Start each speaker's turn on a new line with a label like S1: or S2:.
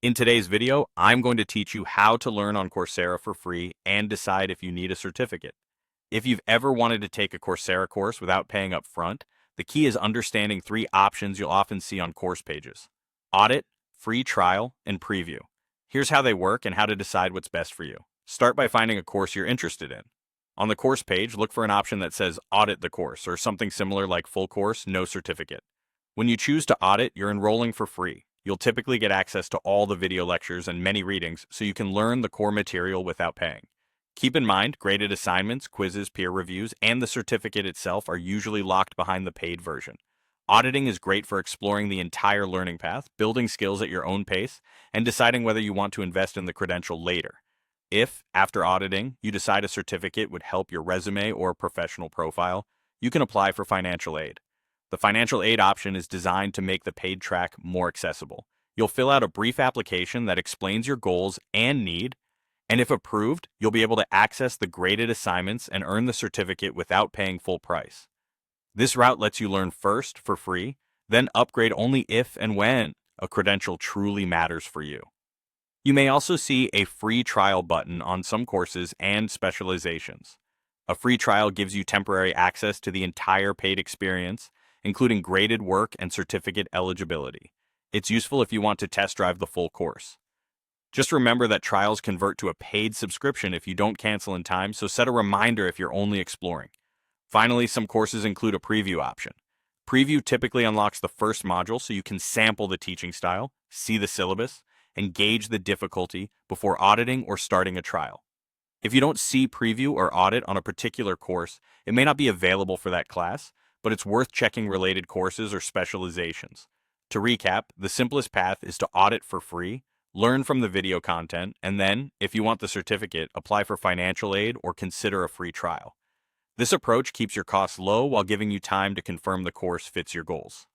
S1: In today's video, I'm going to teach you how to learn on Coursera for free and decide if you need a certificate. If you've ever wanted to take a Coursera course without paying up front, the key is understanding three options you'll often see on course pages: audit, free trial, and preview. Here's how they work and how to decide what's best for you. Start by finding a course you're interested in. On the course page, look for an option that says audit the course or something similar like full course, no certificate. When you choose to audit, you're enrolling for free. You'll typically get access to all the video lectures and many readings so you can learn the core material without paying. Keep in mind, graded assignments, quizzes, peer reviews, and the certificate itself are usually locked behind the paid version. Auditing is great for exploring the entire learning path, building skills at your own pace, and deciding whether you want to invest in the credential later. If, after auditing, you decide a certificate would help your resume or professional profile, you can apply for financial aid. The financial aid option is designed to make the paid track more accessible. You'll fill out a brief application that explains your goals and need, and if approved, you'll be able to access the graded assignments and earn the certificate without paying full price. This route lets you learn first for free, then upgrade only if and when a credential truly matters for you. You may also see a free trial button on some courses and specializations. A free trial gives you temporary access to the entire paid experience, including graded work and certificate eligibility. It's useful if you want to test drive the full course. Just remember that trials convert to a paid subscription if you don't cancel in time, so set a reminder if you're only exploring. Finally, some courses include a preview option. Preview typically unlocks the first module so you can sample the teaching style, see the syllabus, and gauge the difficulty before auditing or starting a trial. If you don't see preview or audit on a particular course, it may not be available for that class, but it's worth checking related courses or specializations. To recap, the simplest path is to audit for free, learn from the video content, and then, if you want the certificate, apply for financial aid or consider a free trial. This approach keeps your costs low while giving you time to confirm the course fits your goals.